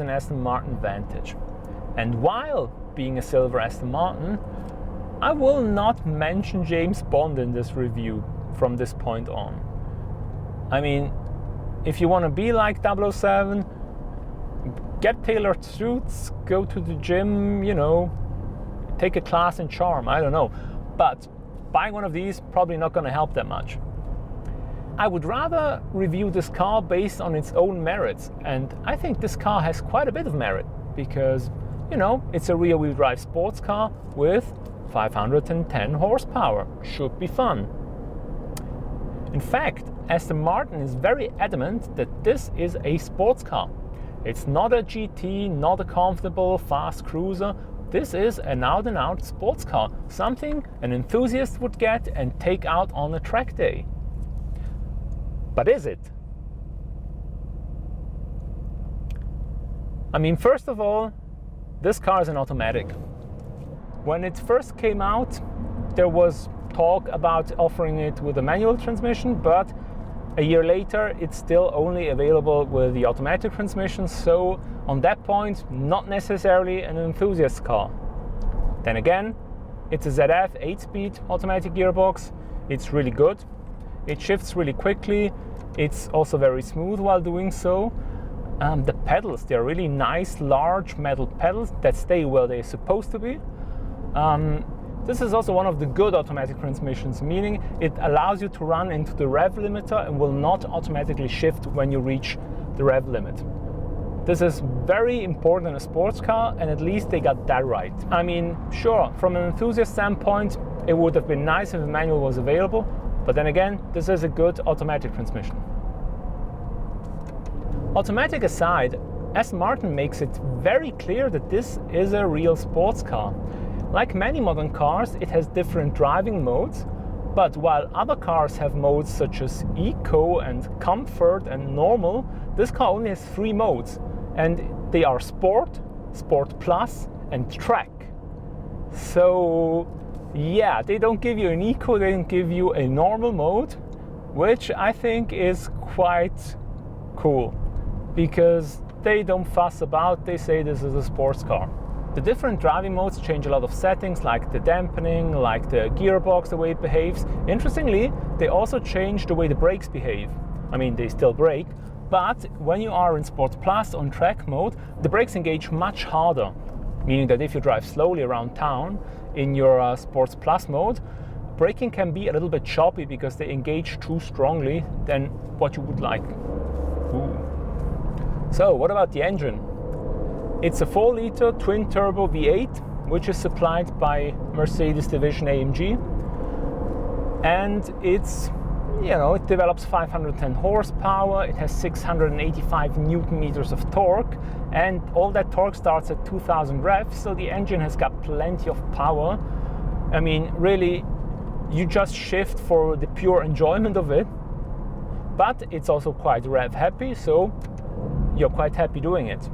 is an Aston Martin Vantage. And while being a silver Aston Martin, I will not mention James Bond in this review from this point on. I mean, if you want to be like 007, get tailored suits, go to the gym, take a class in charm, I don't know. But buying one of these, probably not going to help that much. I would rather review this car based on its own merits, and I think this car has quite a bit of merit because, it's a rear-wheel drive sports car with 510 horsepower. Should be fun. In fact, Aston Martin is very adamant that this is a sports car. It's not a GT, not a comfortable, fast cruiser. This is an out-and-out sports car, something an enthusiast would get and take out on a track day. But is it? I mean, first of all, this car is an automatic. When it first came out, there was talk about offering it with a manual transmission, but a year later, it's still only available with the automatic transmission, so on that point, not necessarily an enthusiast car. Then again, it's a ZF 8-speed automatic gearbox. It's really good. It shifts really quickly. It's also very smooth while doing so. The pedals, they're really nice, large metal pedals that stay where they're supposed to be. This is also one of the good automatic transmissions, meaning it allows you to run into the rev limiter and will not automatically shift when you reach the rev limit. This is very important in a sports car, and at least they got that right. I mean, sure, from an enthusiast standpoint, it would have been nice if a manual was available, but then again, this is a good automatic transmission. Automatic aside, Aston Martin makes it very clear that this is a real sports car. Like many modern cars, it has different driving modes, but while other cars have modes such as Eco and Comfort and Normal, this car only has 3 modes, and they are Sport, Sport Plus and Track. So yeah, they don't give you an Eco, they don't give you a normal mode, which I think is quite cool, because they don't fuss about, they say this is a sports car. The different driving modes change a lot of settings, like the dampening, like the gearbox, the way it behaves. Interestingly, they also change the way the brakes behave. I mean, they still brake, but when you are in Sport Plus on track mode, the brakes engage much harder, meaning that if you drive slowly around town in your Sports Plus mode, braking can be a little bit choppy because they engage too strongly than what you would like. Ooh. So, what about the engine? It's a 4-liter twin-turbo V8, which is supplied by Mercedes division AMG, and it develops 510 horsepower, it has 685 newton meters of torque, and all that torque starts at 2000 revs, so the engine has got plenty of power. I mean, really, you just shift for the pure enjoyment of it, but it's also quite rev happy, so you're quite happy doing it.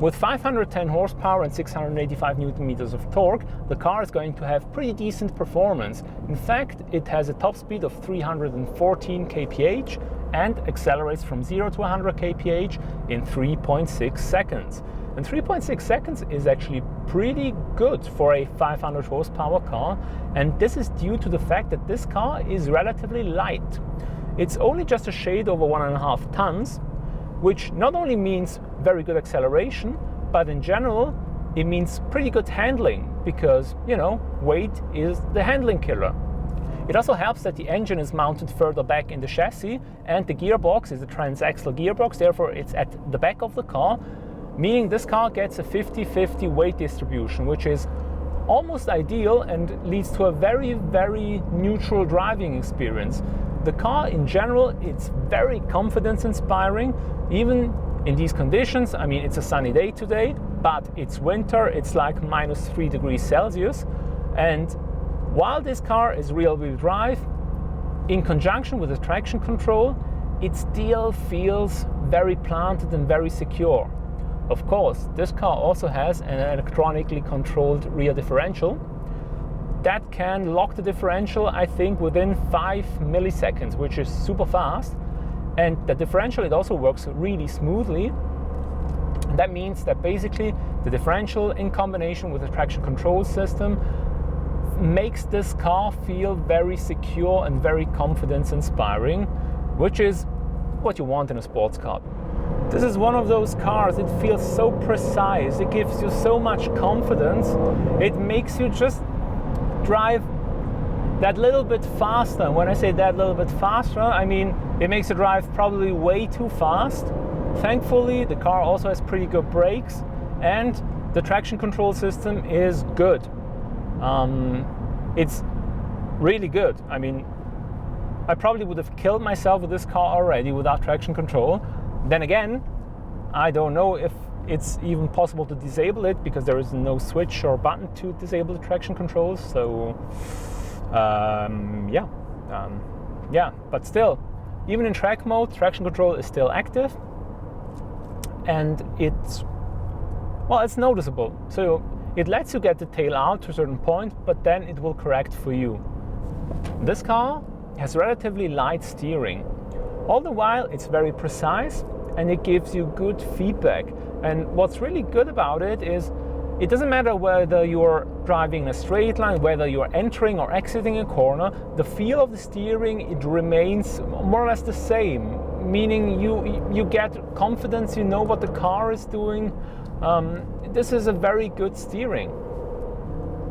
With 510 horsepower and 685 newton meters of torque, the car is going to have pretty decent performance. In fact, it has a top speed of 314 kph and accelerates from 0 to 100 kph in 3.6 seconds. And 3.6 seconds is actually pretty good for a 500 horsepower car, and this is due to the fact that this car is relatively light. It's only just a shade over 1.5 tons, which not only means very good acceleration, but in general, it means pretty good handling because, weight is the handling killer. It also helps that the engine is mounted further back in the chassis and the gearbox is a transaxle gearbox, therefore it's at the back of the car, meaning this car gets a 50-50 weight distribution, which is almost ideal and leads to a very, very neutral driving experience. The car in general, it's very confidence inspiring, even in these conditions. I mean, it's a sunny day today, but it's winter, it's like -3 degrees Celsius. And while this car is rear-wheel drive, in conjunction with the traction control, it still feels very planted and very secure. Of course, this car also has an electronically controlled rear differential that can lock the differential, I think, within 5 milliseconds, which is super fast. And the differential, it also works really smoothly. That means that basically the differential in combination with the traction control system makes this car feel very secure and very confidence-inspiring, which is what you want in a sports car. This is one of those cars, it feels so precise, it gives you so much confidence, it makes you just drive that little bit faster. And when I say that little bit faster, I mean it makes you drive probably way too fast. Thankfully, the car also has pretty good brakes and the traction control system is good. It's really good. I mean, I probably would have killed myself with this car already without traction control. Then again, I don't know if it's even possible to disable it because there is no switch or button to disable the traction controls. So, yeah, but still, even in track mode, traction control is still active. And it's noticeable. So it lets you get the tail out to a certain point, but then it will correct for you. This car has relatively light steering. All the while it's very precise and it gives you good feedback. And what's really good about it is it doesn't matter whether you're driving in a straight line, whether you're entering or exiting a corner, the feel of the steering, it remains more or less the same. Meaning you get confidence, you know what the car is doing. This is a very good steering.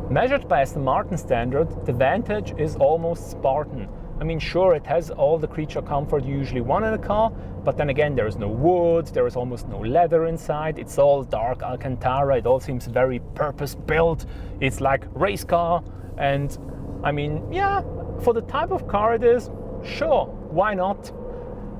Measured by Aston Martin standard, the Vantage is almost Spartan. I mean, sure, it has all the creature comfort you usually want in a car, but then again, there is no wood, there is almost no leather inside, it's all dark Alcantara, it all seems very purpose-built, it's like race car, and I mean, yeah, for the type of car it is, sure, why not?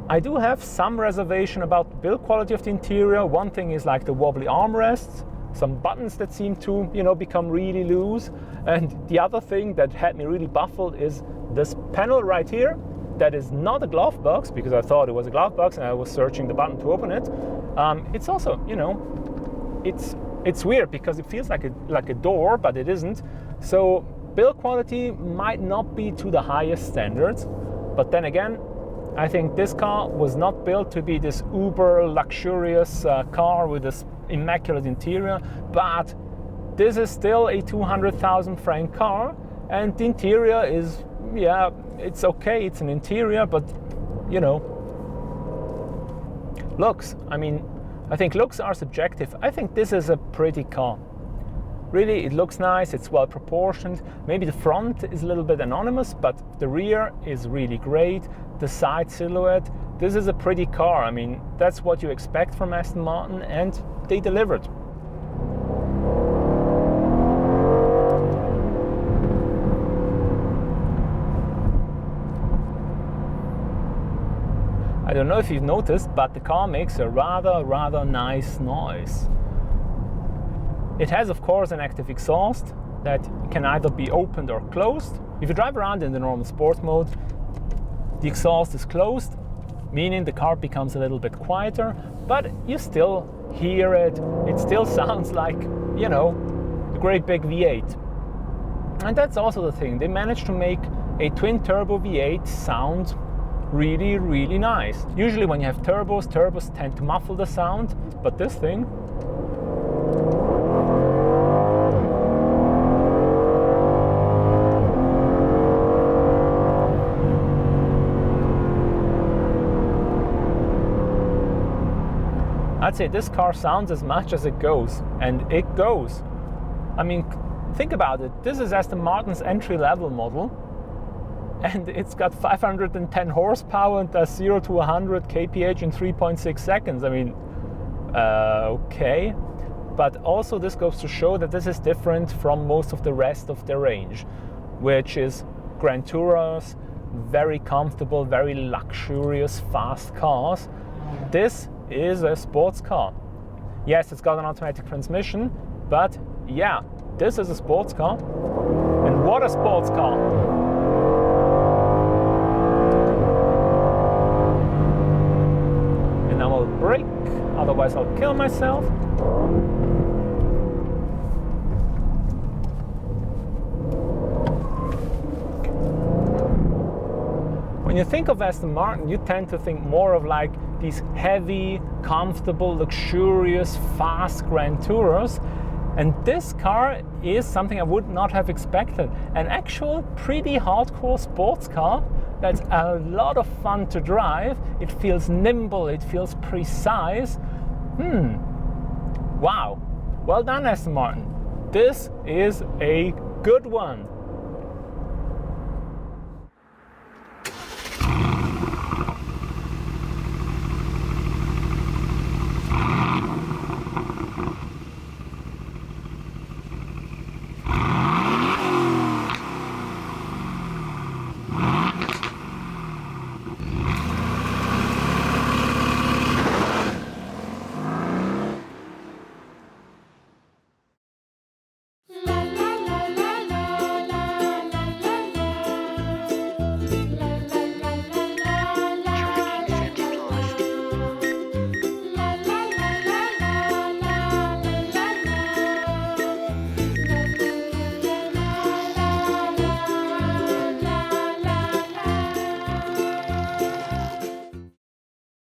I do have some reservation about the build quality of the interior. One thing is like the wobbly armrests, some buttons that seem to, become really loose. And the other thing that had me really baffled is this panel right here that is not a glove box, because I thought it was a glove box and I was searching the button to open it. It's also, it's weird because it feels like a door, but it isn't. So build quality might not be to the highest standards, but then again, I think this car was not built to be this uber luxurious car with this immaculate interior, but this is still a 200,000 franc car, and the interior is, yeah, it's okay, it's an interior, but looks, I think looks are subjective. I think this is a pretty car. Really, it looks nice, it's well proportioned. Maybe the front is a little bit anonymous, but the rear is really great. The side silhouette, this is a pretty car. I mean, that's what you expect from Aston Martin, and they delivered. I don't know if you've noticed, but the car makes a rather nice noise. It has, of course, an active exhaust that can either be opened or closed. If you drive around in the normal sport mode, the exhaust is closed, meaning the car becomes a little bit quieter, but you still hear it. It still sounds like, a great big V8. And that's also the thing. They managed to make a twin turbo V8 sound really nice. Usually when you have turbos tend to muffle the sound, but this thing, I'd say this car sounds as much as it goes, and it goes. I mean, think about it. This is Aston Martin's entry-level model, and it's got 510 horsepower and does 0 to 100 kph in 3.6 seconds. I mean, okay. But also this goes to show that this is different from most of the rest of the range, which is Grand Touros, very comfortable, very luxurious, fast cars. This is a sports car. Yes, it's got an automatic transmission, but yeah, this is a sports car. And what a sports car! And now I'll brake, otherwise I'll kill myself. When you think of Aston Martin, you tend to think more of like these heavy, comfortable, luxurious, fast Grand Tourers. And this car is something I would not have expected. An actual pretty hardcore sports car that's a lot of fun to drive. It feels nimble, it feels precise. Wow. Well done, Aston Martin. This is a good one.